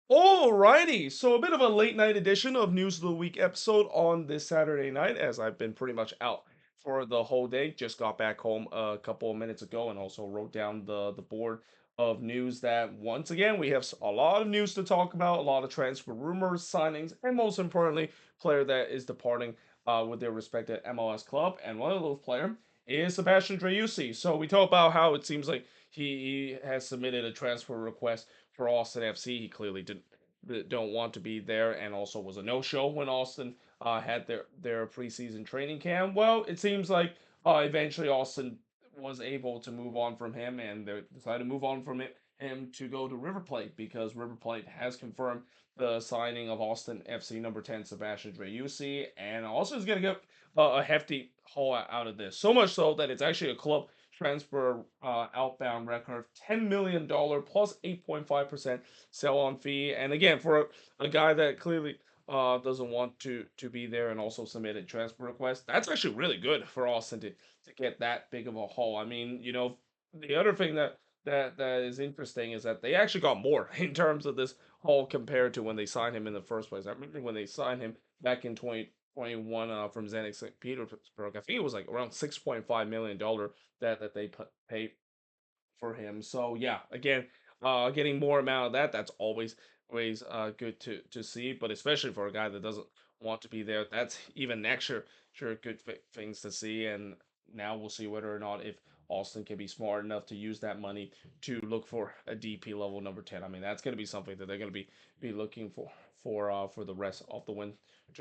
Alrighty, so a bit of a late night edition of News of the Week episode on this Saturday night, as I've been pretty much out for the whole day. Just got back home a couple of minutes ago, and also wrote down the board of news that once again we have a lot of news to talk about, a lot of transfer rumors, signings, and most importantly, player that is departing with their respective MLS club. And one of those player is Sebastian Driussi. So we talk about how it seems like he has submitted a transfer request for Austin FC. He clearly don't want to be there, and also was a no-show when Austin had their preseason training camp. Well, it seems like eventually Austin was able to move on from him, and they decided to move on from him to go to River Plate because River Plate has confirmed the signing of Austin FC number 10 Sebastian Driussi, and also is going to get a hefty haul out of this. So much so that it's actually a club transfer outbound record $10 million plus 8.5% sell on fee. And again, for a guy that clearly doesn't want to be there and also submitted transfer request, that's actually really good for Austin to get that big of a haul. I mean, the other thing that is interesting is that they actually got more in terms of this haul compared to when they signed him in the first place. I remember when they signed him back in 2021 from Zenit St. Petersburg. I think it was like around $6.5 million that they paid for him. So yeah, again, getting more amount of that, that's always good to see. But especially for a guy that doesn't want to be there, that's even extra sure good things to see. And now we'll see whether or not if Austin can be smart enough to use that money to look for a DP level number 10. I mean, that's going to be something that they're going to be looking for the rest of the winter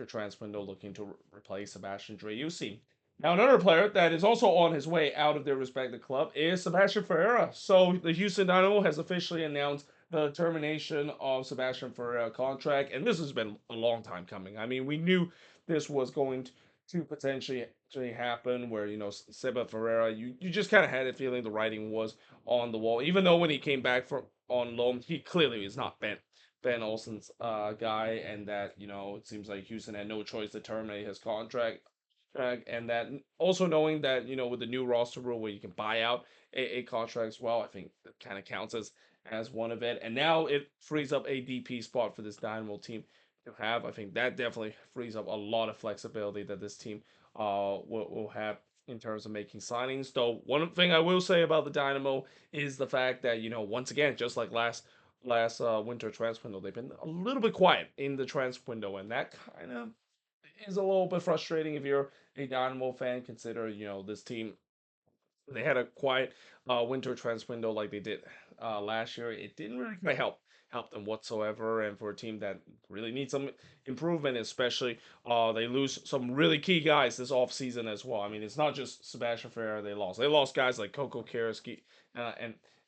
transfer window, looking to replace Sebastian Driussi. Now, another player that is also on his way out of their respective club is Sebastian Ferreira. So, the Houston Dynamo has officially announced the termination of Sebastian Ferreira contract, and this has been a long time coming. I mean, we knew this was going to potentially actually happen, where Seba Ferreira, you just kind of had a feeling the writing was on the wall. Even though when he came back from on loan, he clearly is not Ben Olsen's guy, and that it seems like Houston had no choice to terminate his contract. And that also knowing that with the new roster rule where you can buy out a contract as well, I think that kind of counts as one of it. And now it frees up a DP spot for this Dynamo team to have. I think that definitely frees up a lot of flexibility that this team will have in terms of making signings. Though one thing I will say about the Dynamo is the fact that once again, just like last winter transfer window, they've been a little bit quiet in the transfer window, and that kind of is a little bit frustrating if you're a Dynamo fan. Consider this team, they had a quiet winter transfer window like they did last year. It didn't really quite help them whatsoever, and for a team that really needs some improvement, especially they lose some really key guys this offseason as well. I mean, it's not just Sebastian Ferreira they lost guys like Coco Kariski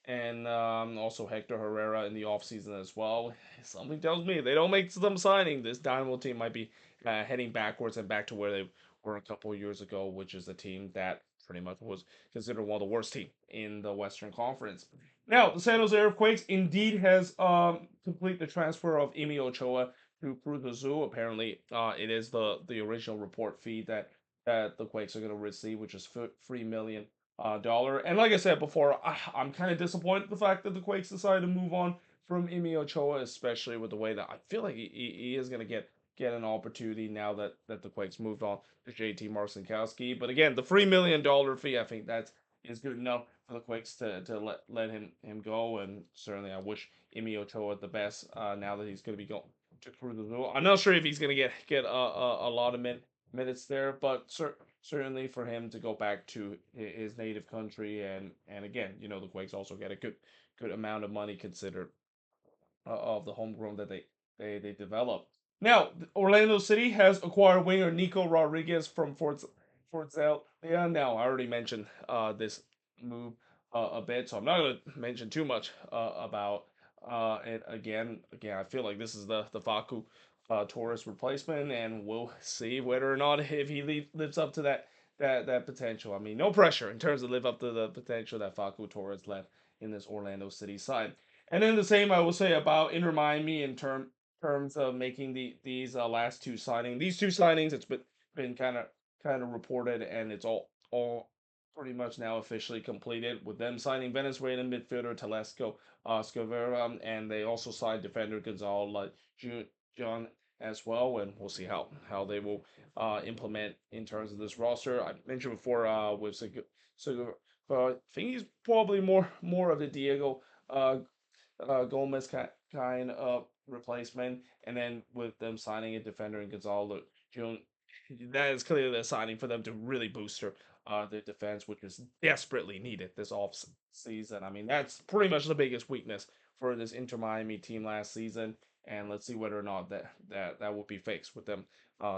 and also Hector Herrera in the offseason as well. Something tells me they don't make some signing, this Dynamo team might be heading backwards and back to where they were a couple of years ago, which is a team that pretty much was considered one of the worst teams in the Western Conference. Now, the San Jose Earthquakes indeed has complete the transfer of Emi Ochoa to Cruz Azul. Apparently, it is the original report fee that the Quakes are going to receive, which is $3 million. And like I said before, I'm kind of disappointed the fact that the Quakes decided to move on from Emi Ochoa, especially with the way that I feel like he is going to get an opportunity now that the Quakes moved on to JT Marcinkowski. But again, the $3 million fee, I think that is good enough for the Quakes to let him go. And certainly, I wish Emi Ochoa the best now that he's going to be going to Cruz Azul. I'm not sure if he's going to get a lot of minutes there, but certainly for him to go back to his native country, and again, the Quakes also get a good amount of money considered of the homegrown that they develop. Now, Orlando City has acquired winger Nico Rodriguez from Fortaleza. Now, I already mentioned this move a bit, so I'm not going to mention too much about it again. Again, I feel like this is the Facu Torres replacement, and we'll see whether or not if he lives up to that potential. I mean, no pressure in terms of live up to the potential that Facu Torres left in this Orlando City side. And then the same I will say about Inter Miami in terms of making these last two signings. These two signings, it's been kind of reported, and it's all pretty much now officially completed with them signing Venezuelan midfielder Telesco Scavera, and they also signed defender Gonzalo John as well. And we'll see how they will implement in terms of this roster. I mentioned before with I think he's probably more of the Diego uh, Gomez kind of replacement, and then with them signing a defender in Gonzalo June, that is clearly a signing for them to really boost their defense, which is desperately needed this off season. I mean, that's pretty much the biggest weakness for this Inter Miami team last season, and let's see whether or not that will be fixed with them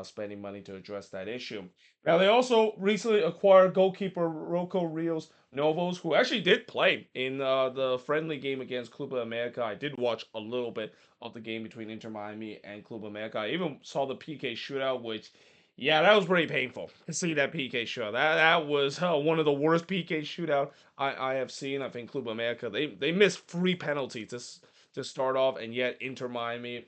spending money to address that issue. Now, they also recently acquired goalkeeper Rocco Rios Novos, who actually did play in the friendly game against Club America. I did watch a little bit of the game between Inter Miami and Club America. I even saw the PK shootout, which, yeah, that was pretty painful to see that PK shootout. That was one of the worst PK shootout I have seen. I think Club America they missed three penalties to start off, and yet Inter Miami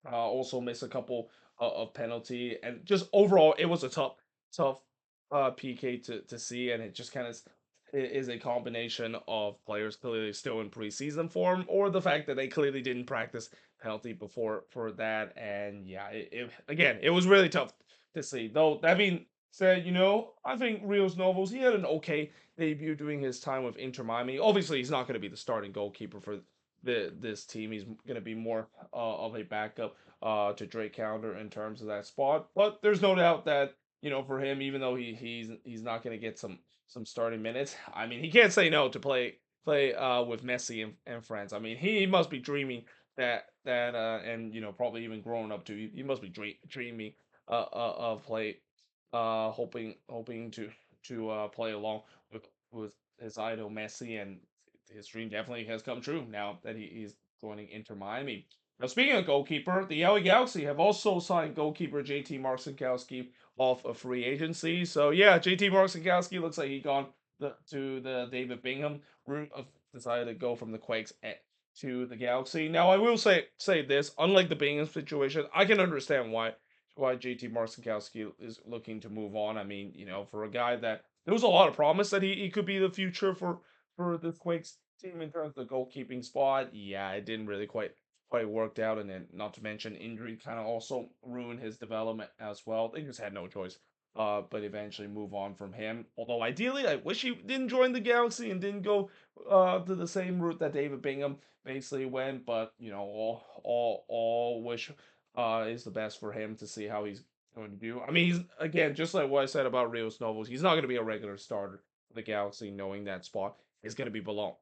also missed a couple of penalty, and just overall, it was a tough PK to see, and it just kind of is a combination of players clearly still in preseason form, or the fact that they clearly didn't practice penalty before for that, and yeah, again, it was really tough to see. Though that being said, I think Rios Novos he had an okay debut doing his time with Inter Miami. Obviously, he's not going to be the starting goalkeeper for this team. He's going to be more of a backup to Drake Counter in terms of that spot. But there's no doubt that for him, even though he's not going to get some starting minutes, I mean he can't say no to play with Messi and friends. I mean he must be dreaming that and probably even growing up too. He must be dreaming of play hoping to play along with his idol Messi, and his dream definitely has come true now that he's joining Inter Miami. Now, speaking of goalkeeper, the LA Galaxy have also signed goalkeeper JT Marcinkowski off of free agency. So yeah, JT Marcinkowski looks like he gone to the David Bingham route of decided to go from the Quakes to the Galaxy. Now I will say this, unlike the Bingham situation, I can understand why JT Marcinkowski is looking to move on. I mean, for a guy that there was a lot of promise that he could be the future for the Quakes team in terms of the goalkeeping spot. Yeah, it didn't really quite worked out, and then not to mention injury kind of also ruined his development as well. They just had no choice. But eventually move on from him. Although ideally, I wish he didn't join the Galaxy and didn't go to the same route that David Bingham basically went. But all wish is the best for him to see how he's going to do. I mean, he's again just like what I said about Rios Novos. He's not going to be a regular starter for the Galaxy, knowing that spot is going to be belong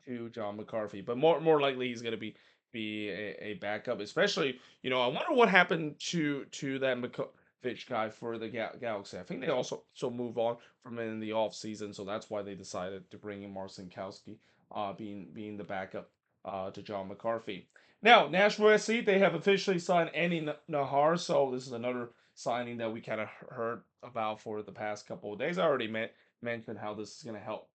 to John McCarthy, but more likely he's going to be a backup. Especially, I wonder what happened to that McCovic guy for the Galaxy. I think they also move on from it in the off season, so that's why they decided to bring in Marcinkowski, being the backup to John McCarthy. Now, Nashville SC, they have officially signed Andy Nahar, so this is another signing that we kind of heard about for the past couple of days. I already mentioned how this is going to help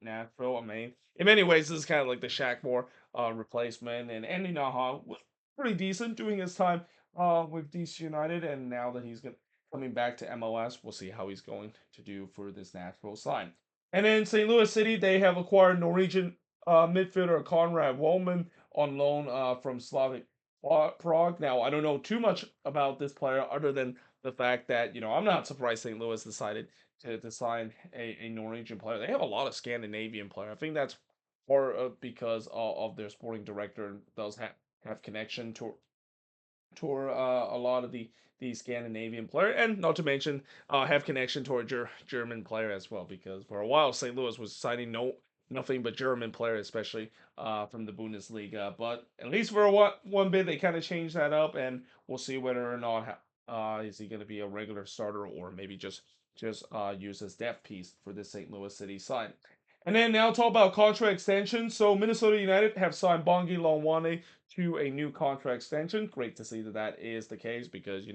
Nashville. I mean, in many ways, this is kind of like the Shaq Moore replacement, and Andy Naha was pretty decent doing his time with DC United, and now that coming back to MLS, we'll see how he's going to do for this Nashville sign. And then St. Louis City, they have acquired Norwegian midfielder Conrad Wollman on loan from Slavic Prague. Now, I don't know too much about this player other than the fact that, I'm not surprised St. Louis decided to sign a Norwegian player. They have a lot of Scandinavian player. I think that's part of because of their sporting director does have connection to a lot of the Scandinavian player, and not to mention have connection to a German player as well. Because for a while, St. Louis was signing nothing but German players, especially from the Bundesliga. But at least for one bit, they kind of changed that up, and we'll see whether or not is he going to be a regular starter or maybe just use as depth piece for the St. Louis City side. And then now talk about contract extension. So Minnesota United have signed Bongi Longwane to a new contract extension. Great to see that is the case because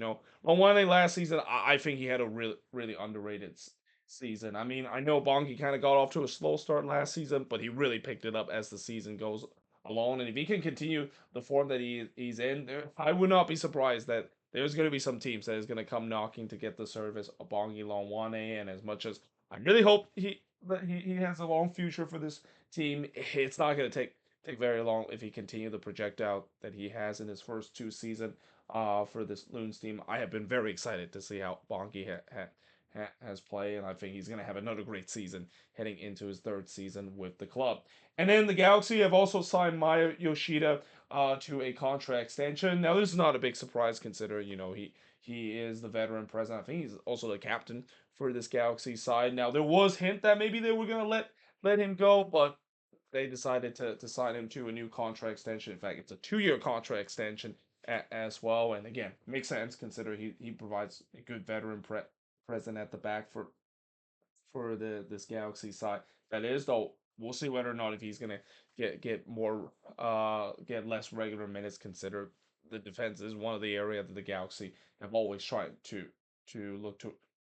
Longwane last season I think he had a really underrated season. I mean I know Bongi kind of got off to a slow start last season, but he really picked it up as the season goes along. And if he can continue the form that he's in, I would not be surprised that there's going to be some teams that is going to come knocking to get the service of Bongi Longwane. And as much as I really hope he has a long future for this team. It's not going to take very long if he continue the projectile that he has in his first two season for this Loons team. I have been very excited to see how Bonky has played, and I think he's going to have another great season heading into his third season with the club. And then the Galaxy have also signed Maya Yoshida to a contract extension. Now, this is not a big surprise considering, he is the veteran president. I think he's also the captain for this Galaxy side. Now, there was hint that maybe they were going to let him go, but they decided to sign him to a new contract extension. In fact, it's a 2-year contract extension as well. And again, makes sense considering he provides a good veteran present at the back for this Galaxy side. That is, though, we'll see whether or not if he's gonna get less regular minutes. Consider the defense is one of the areas that the Galaxy have always tried to look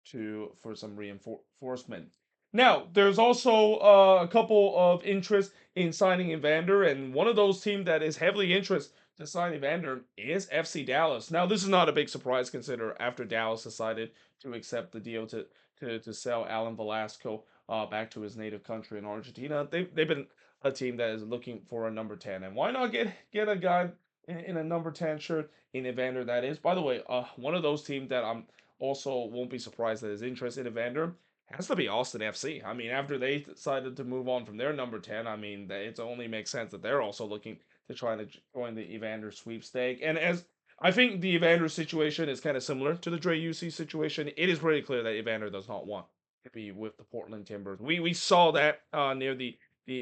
to for some reinforcement. Now, there's also a couple of interest in signing Evander, and one of those teams that is heavily interested to sign Evander is FC Dallas. Now, this is not a big surprise consider after Dallas decided to accept the deal to sell Alan Velasco back to his native country in Argentina. They've been a team that is looking for a number 10, and why not get a guy in a number 10 shirt in Evander? That is, by the way, one of those teams that I'm also won't be surprised that is interested in Evander has to be Austin FC. I mean, after they decided to move on from their number 10, I mean, it only makes sense that they're also looking to try to join the Evander sweepstake. And as I think the Evander situation is kind of similar to the Driussi situation. It is pretty clear that Evander does not want to be with the Portland Timbers. We saw that near the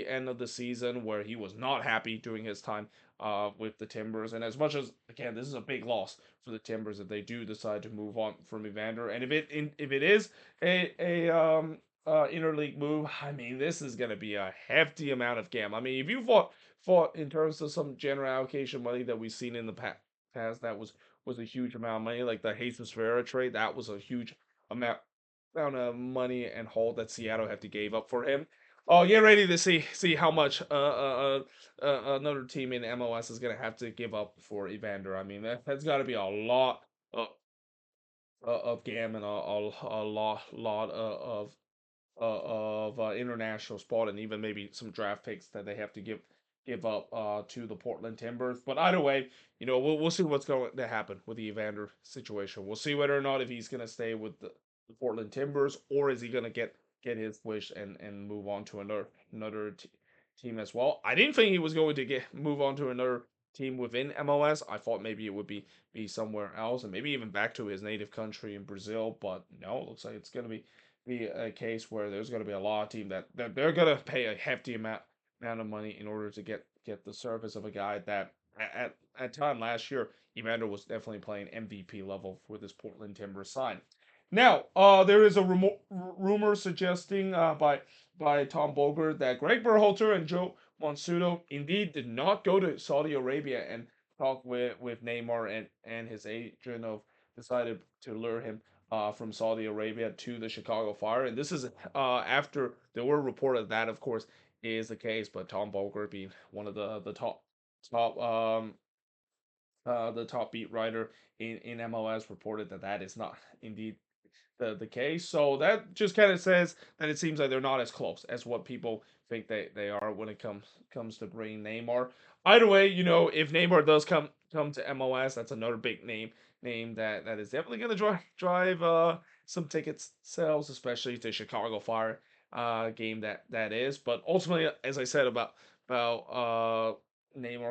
end of the season where he was not happy during his time with the Timbers. And as much as again, this is a big loss for the Timbers if they do decide to move on from Evander. And if it is a interleague move, I mean this is gonna be a hefty amount of gam. I mean if you fought in terms of some general allocation money that we've seen in the past, that was a huge amount of money. Like the Jesus Ferreira trade, that was a huge amount of money and hold that Seattle had to give up for him. Oh, get ready to see how much another team in MLS is gonna have to give up for Evander. I mean that's got to be a lot of of gam and a lot of international spot and even maybe some draft picks that they have to give up to the Portland Timbers. But either way, we'll see what's going to happen with the Evander situation. We'll see whether or not if he's going to stay with the Portland Timbers or is he going to get his wish and move on to another team as well. I didn't think he was going to get move on to another team within MLS. I thought maybe it would be somewhere else and maybe even back to his native country in Brazil. But no, it looks like it's going to be a case where there's going to be a lot of team that they're going to pay a hefty amount of money in order to get the service of a guy that at time last year Evander was definitely playing MVP level for this Portland Timbers side. Now, there is a rumor suggesting by Tom Boger that Greg Berhalter and Joe Monsudo indeed did not go to Saudi Arabia and talk with Neymar and his agent of decided to lure him from Saudi Arabia to the Chicago Fire. And this is after there were reported that, of course, is the case. But Tom Boger, being one of the top the top beat writer in MLS, reported that that is not indeed the case. So that just kind of says that it seems like they're not as close as what people think they are when it comes to bringing Neymar. Either way, if Neymar does come to MLS, that's another big name that is definitely going to drive some tickets sales, especially to Chicago Fire game that is. But ultimately, as I said about Neymar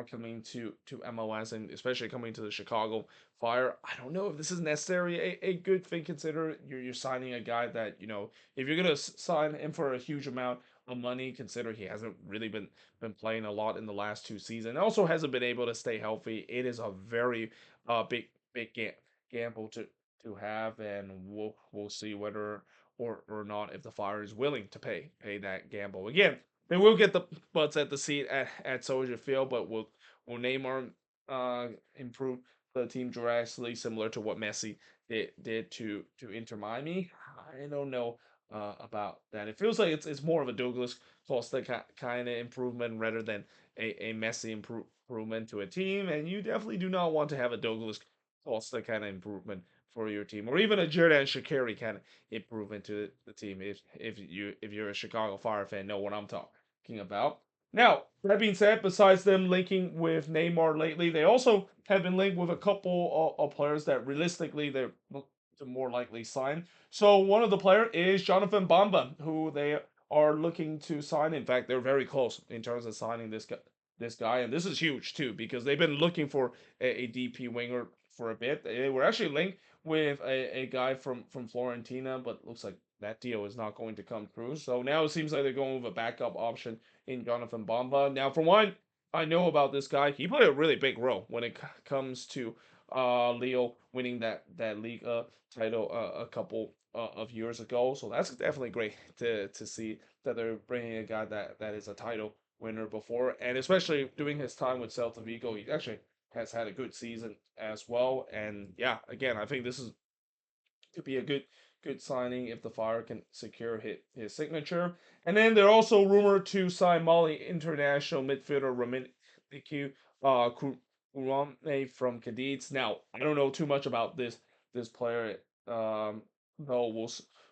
coming to MLS and especially coming to the Chicago Fire, I don't know if this is necessarily a good thing. Consider you're signing a guy that if you're gonna sign him for a huge amount of money, consider he hasn't really been playing a lot in the last two seasons. Also hasn't been able to stay healthy. It is a very big gamble to have, and we'll see whether or not if the Fire is willing to pay that gamble. Again, they will get the butts at the seat at Soldier Field, but will Neymar improve the team drastically, similar to what Messi did to Inter Miami? I don't know about that. It feels like it's more of a Douglas Costa kind of improvement rather than a Messi improvement to a team, and you definitely do not want to have a Douglas Costa kind of improvement for your team, or even a Jordan Shaqiri kind of improvement to the team. If you're a Chicago Fire fan, know what I'm talking about. Now, that being said, besides them linking with Neymar lately, they also have been linked with a couple of players that realistically they're to more likely sign. So one of the player is Jonathan Bamba, who they are looking to sign. In fact, they're very close in terms of signing this guy, and this is huge too because they've been looking for a DP winger for a bit. They were actually linked with a guy from Florentina, but looks like that deal is not going to come through. So now it seems like they're going with a backup option in Jonathan Bamba. Now, from what I know about this guy, he played a really big role when it comes to Leo winning that league title a couple of years ago. So that's definitely great to see that they're bringing a guy that is a title winner before, and especially doing his time with Celta Vigo, he actually has had a good season as well. And yeah, again, I think this is could be a good signing if the Fire can secure his signature. And then they're also rumored to sign Mali international midfielder Raminiku Kurame from Cadiz. Now, I don't know too much about this player. No,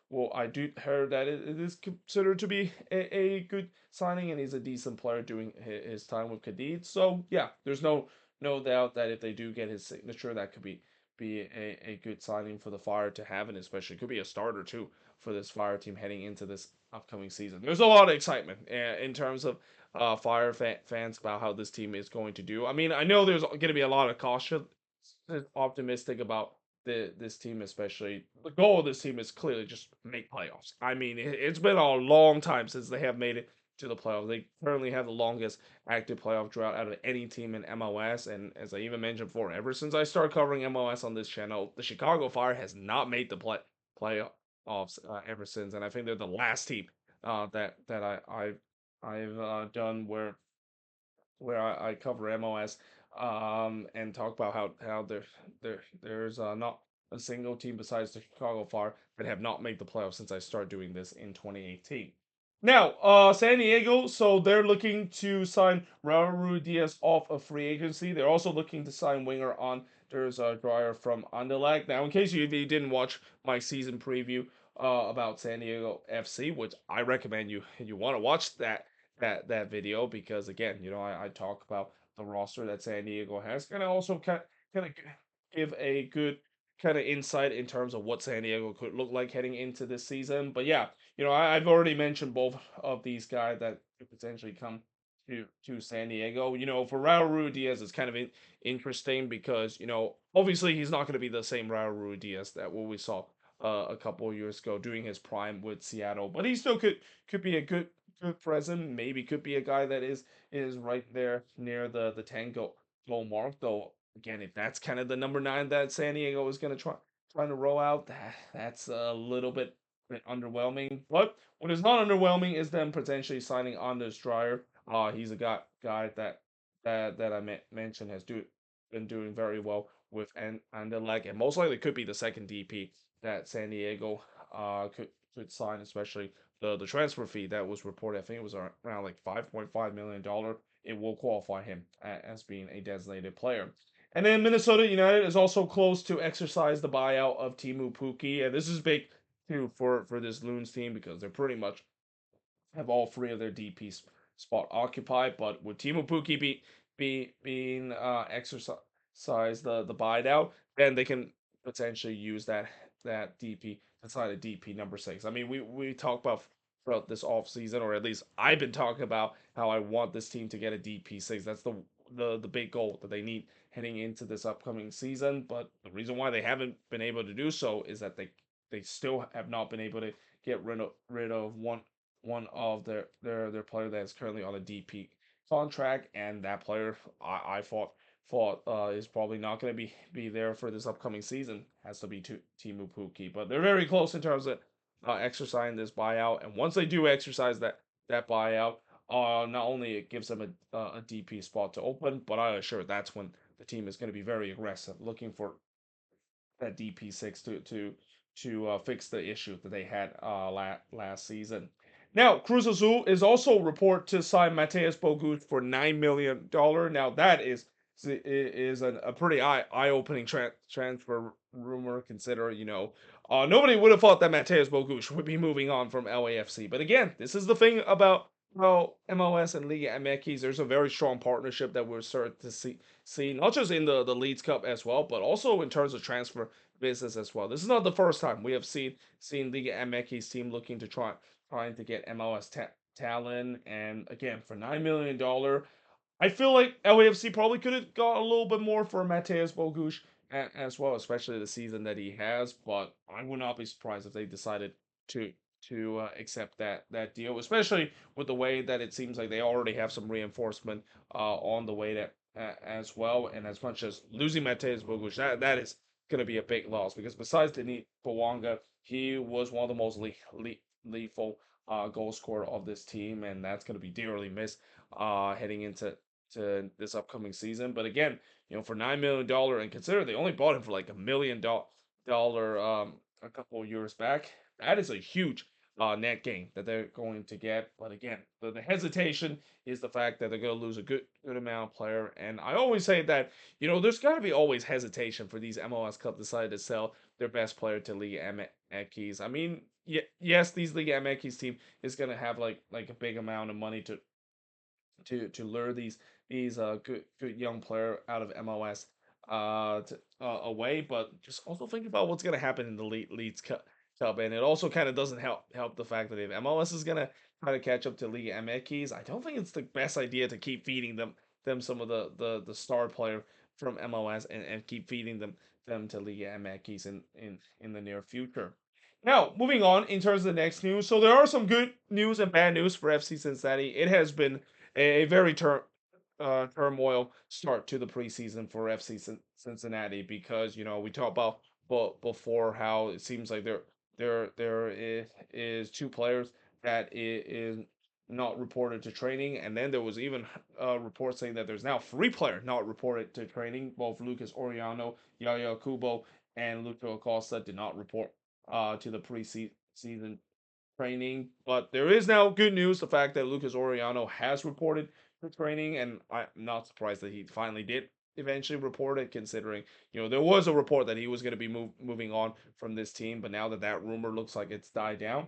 well, I do heard that it is considered to be a good signing, and he's a decent player doing his time with Cadiz. So yeah, there's no doubt that if they do get his signature, that could be a good signing for the Fire to have, and especially could be a starter too for this Fire team heading into this upcoming season. There's a lot of excitement in terms of Fire fans about how this team is going to do. I mean, I know there's going to be a lot of caution, optimistic about this team, especially the goal of this team is clearly just make playoffs. I mean, it's been a long time since they have made it to the playoffs. They currently have the longest active playoff drought out of any team in MLS. And as I even mentioned before, ever since I started covering MLS on this channel, the Chicago Fire has not made the playoffs ever since. And I think they're the last team that I've done where I cover MLS and talk about how there's not a single team besides the Chicago Fire that have not made the playoffs since I started doing this in 2018. Now, San Diego, so they're looking to sign Raul Diaz off of free agency. They're also looking to sign winger on. There's a Dryer from Anderlecht. Now, in case you didn't watch my season preview about San Diego FC, which I recommend you want to watch that video because again, I talk about the roster that San Diego has, and I also kind of give a good kind of insight in terms of what San Diego could look like heading into this season. But yeah, I've already mentioned both of these guys that could potentially come to San Diego. For Raul Diaz, it's kind of interesting because obviously he's not going to be the same Raul Diaz that what we saw a couple of years ago doing his prime with Seattle, but he still could be a good present. Maybe could be a guy that is right there near the 10 goal mark. Though again, if that's kind of the number 9 that San Diego is going to trying to roll out, that's a little bit underwhelming. But what is not underwhelming is them potentially signing Anders Dreyer. He's a guy that I mentioned has been doing very well with Anderlecht, and most likely could be the second DP that San Diego could sign, especially the transfer fee that was reported. I think it was around like $5.5 million. It will qualify him as being a designated player. And then Minnesota United is also close to exercise the buyout of Timu Puki, and this is big too for this Loons team because they're pretty much have all 3 of their DP spot occupied. But with Timo Pukki being exercised the buyout, then they can potentially use that DP to sign a DP number 6. I mean, we talk about throughout this off season, or at least I've been talking about how I want this team to get a DP 6. That's the big goal that they need heading into this upcoming season. But the reason why they haven't been able to do so is that they still have not been able to get rid of one of their player that is currently on a DP contract, and that player I thought is probably not going to be there for this upcoming season. Has to be Timu Puki, but they're very close in terms of exercising this buyout. And once they do exercise that buyout, not only it gives them a DP spot to open, but I assure that's when the team is going to be very aggressive, looking for that DP6 to fix the issue that they had last season. Now, Cruz Azul is also report to sign Mateus Bogut for $9 million. Now, that is is a pretty eye-opening transfer rumor. Consider, nobody would have thought that Mateusz Bogusz would be moving on from LAFC. But again, this is the thing about MLS and Liga MX. There's a very strong partnership that we're starting to see not just in the Leeds Cup as well, but also in terms of transfer business as well. This is not the first time we have seen Liga MX team looking to trying to get MLS talent, and again for $9 million. I feel like LAFC probably could have got a little bit more for Mateusz Bogusz as well, especially the season that he has. But I would not be surprised if they decided to accept that deal, especially with the way that it seems like they already have some reinforcement on the way that as well. And as much as losing Mateusz Bogusz, that is going to be a big loss because besides Denis Bouanga, he was one of the most lethal goal scorer of this team, and that's going to be dearly missed heading into this upcoming season. But again, for $9 million, and consider they only bought him for like $1 million a couple of years back. That is a huge net gain that they're going to get. But again, the hesitation is the fact that they're going to lose a good amount of player. And I always say that there's got to be always hesitation for these MLS Cup decide to sell their best player to Liga MX. I mean, yes, these Liga MX team is going to have like a big amount of money to lure these good young player out of MLS away, but just also think about what's gonna happen in the Leeds Cup, and it also kind of doesn't help the fact that if MLS is gonna try to catch up to Liga MX, I don't think it's the best idea to keep feeding them some of the star player from MLS and keep feeding them to Liga MX in the near future. Now, moving on in terms of the next news. So there are some good news and bad news for FC Cincinnati. It has been a very turmoil start to the preseason for FC Cincinnati because we talked about before how it seems like there is two players that is not reported to training, and then there was even a report saying that there's now three players not reported to training. Both Lucas Oriano, Yaya Kubo, and Lucho Acosta did not report to the preseason training. But there is now good news: the fact that Lucas Oriano has reported for training, and I'm not surprised that he finally did eventually report it, considering there was a report that he was going to be moving on from this team, but now that that rumor looks like it's died down,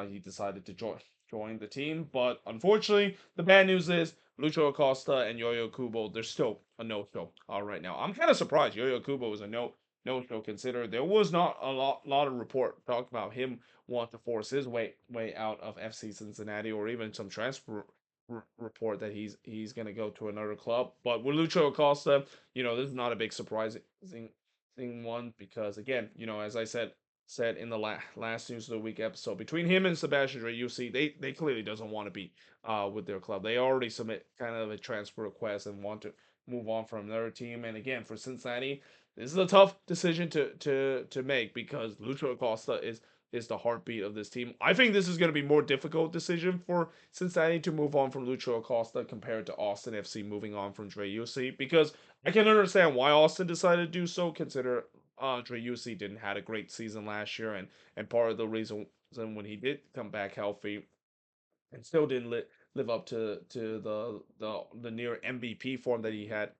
he decided to join the team. But unfortunately, the bad news is Lucho Acosta and Yo-Yo Kubo, they're still a no-show right now. I'm kind of surprised Yo-Yo Kubo was a no-show, consider there was not a lot of report talking about him want to force his way out of FC Cincinnati, or even some transfer report that he's going to go to another club. But with Lucho Acosta, this is not a big surprising one because again, as I said in the last news of the week episode, between him and Sebastian Driussi, they clearly doesn't want to be with their club. They already submit kind of a transfer request and want to move on from another team. And again, for Cincinnati, this is a tough decision to make because Lucho Acosta is the heartbeat of this team. I think this is going to be more difficult decision for Cincinnati to move on from Lucho Acosta compared to Austin FC moving on from Driussi, because I can understand why Austin decided to do so. Consider Driussi didn't had a great season last year, and part of the reason when he did come back healthy and still didn't live up to the near MVP form that he had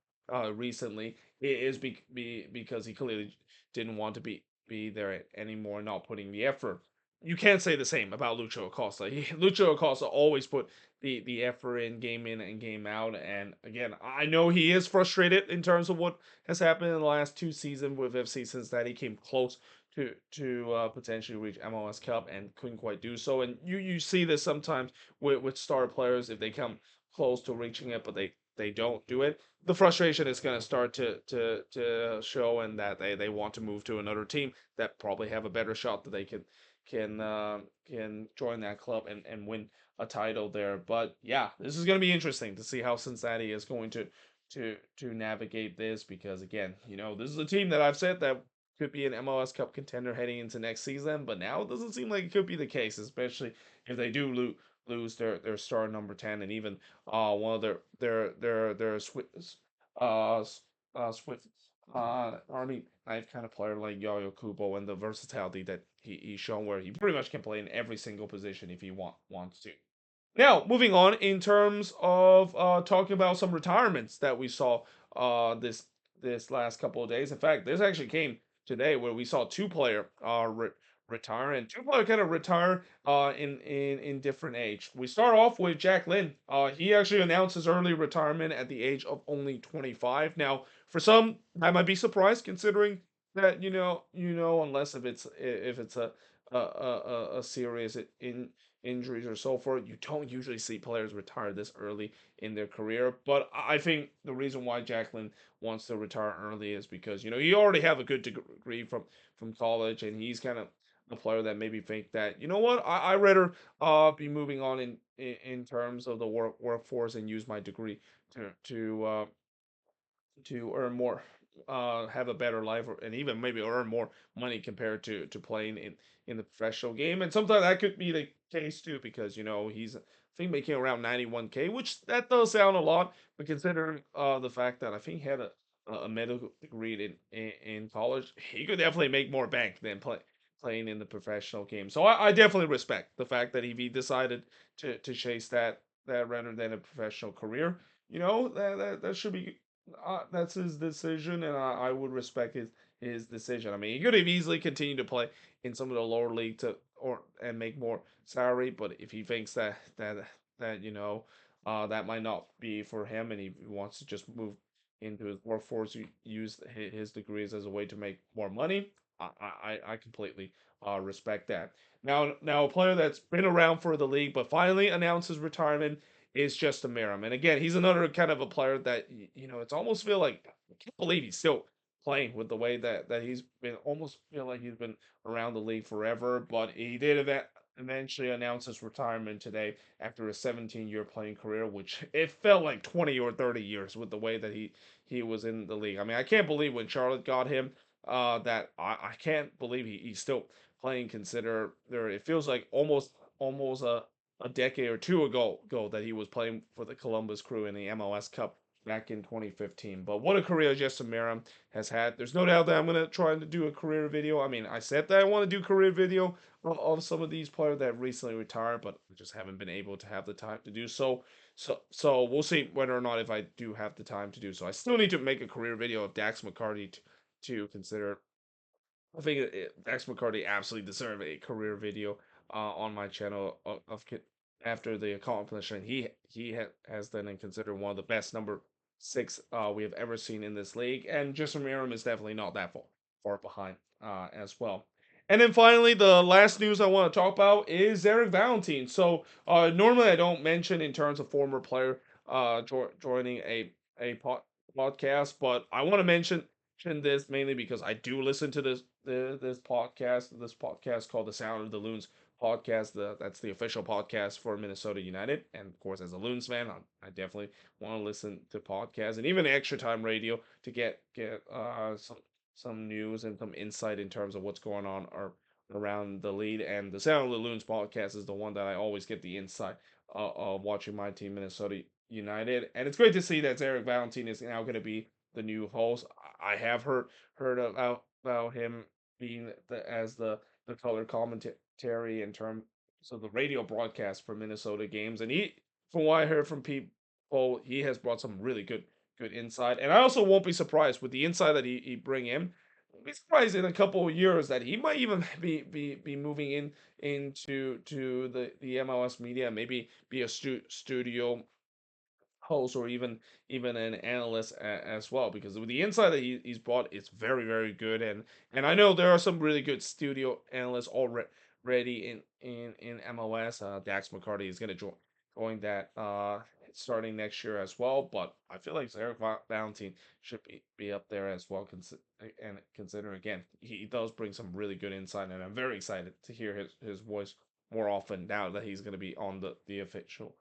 recently. It is because he clearly didn't want to be there anymore, not putting the effort. You can't say the same about Lucho Acosta. Lucho Acosta always put the effort in and game out. And again, I know he is frustrated in terms of what has happened in the last two seasons with FC Cincinnati. Came close to potentially reach MLS Cup and couldn't quite do so. And you see this sometimes with star players if they come close to reaching it, but they don't do it. The frustration is going to start to show, and that they want to move to another team that probably have a better shot that they can join that club and win a title there. But yeah, this is going to be interesting to see how Cincinnati is going to navigate this, because again, this is a team that I've said that could be an MLS Cup contender heading into next season, but now it doesn't seem like it could be the case, especially if they do lose their star number 10, and even one of their Swiss Swift Army knife kind of player like Yayo Kubo, and the versatility that he's shown, where he pretty much can play in every single position if he wants to. Now, moving on in terms of talking about some retirements that we saw this last couple of days. In fact, this actually came today where we saw two-player retire, and two-player kind of retire in different age. We start off with Jack Lynn. He actually announced his early retirement at the age of only 25. Now, for some, I might be surprised considering that unless if it's a serious injuries or so forth, you don't usually see players retire this early in their career. But I think the reason why Jacqueline wants to retire early is because you already have a good degree from college, and he's kind of a player that maybe think that what I rather be moving on in terms of the workforce and use my degree to earn more, have a better life, and even maybe earn more money compared to playing in the professional game. And sometimes that could be the case too, because he's I think making around 91K, which that does sound a lot, but considering the fact that I think he had a medical degree in college, he could definitely make more bank than playing in the professional game. So I definitely respect the fact that if he decided to chase that rather than a professional career, that should be that's his decision, and I would respect his decision. I mean, he could have easily continued to play in some of the lower league and make more salary, but if he thinks that that might not be for him, and he wants to just move into his workforce, use his degrees as a way to make more money, I completely respect that. Now, a player that's been around for the league but finally announced his retirement is just a Miram. And again, he's another kind of a player that it's almost feel like I can't believe he's still playing with the way that he's been almost feel like he's been around the league forever. But he did eventually announce his retirement today after a 17-year playing career, which it felt like 20 or 30 years with the way that he was in the league. I mean, I can't believe when Charlotte got him. That I can't believe he's still playing. Consider there, it feels like almost a decade or two ago that he was playing for the Columbus Crew in the MLS Cup back in 2015. But what a career Justin Meram has had. There's no doubt that I'm going to try to do a career video. I mean, I said that I want to do career video of some of these players that recently retired, but I just haven't been able to have the time to do so. So we'll see whether or not if I do have the time to do so. I still need to make a career video of Dax McCarty to consider. I think Dax McCarty absolutely deserve a career video on my channel after the accomplishment has done and considered one of the best number six we have ever seen in this league. And Justin Miram is definitely not that far behind as well. And then finally, the last news I want to talk about is Eric Valentine. So normally I don't mention in terms of former player joining a podcast, but I want to mention this mainly because I do listen to this podcast called the Sound of the Loons podcast. That's the official podcast for Minnesota United, and of course, as a Loons fan, I definitely want to listen to podcasts and even extra time radio to get some news and some insight in terms of what's going on or around the league. And the Sound of the Loons podcast is the one that I always get the insight watching my team, Minnesota United. And it's great to see that Eric Valentine is now going to be the new host. I have heard about him being as the color commentary in terms of the radio broadcast for Minnesota games, and from what I heard from people, he has brought some really good insight. And I also won't be surprised with the insight that he bring in. I'll be surprised in a couple of years that he might even be moving into the MLS media, maybe be a studio host or even an analyst as well, because with the insight that he's brought, it's very good. And I know there are some really good studio analysts already in MLS. Dax McCarty is going to join that starting next year as well, but I feel like Eric Valentine should be up there as well, and consider again he does bring some really good insight, and I'm very excited to hear his voice more often now that he's going to be on the official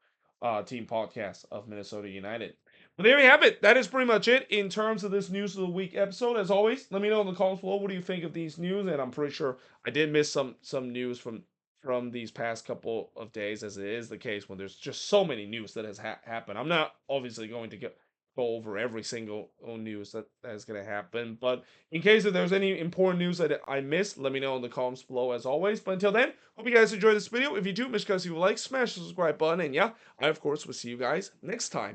team podcast of Minnesota United. But there you have it. That is pretty much it in terms of this News of the Week episode. As always, let me know in the comments below what do you think of these news. And I'm pretty sure I did miss some news from these past couple of days, as it is the case when there's just so many news that has happened. I'm not obviously going to go over every single news that is going to happen, but in case if there's any important news that I missed, let me know in the comments below as always. But until then, hope you guys enjoyed this video. If you do, make sure you like, smash the subscribe button, and yeah, I of course will see you guys next time.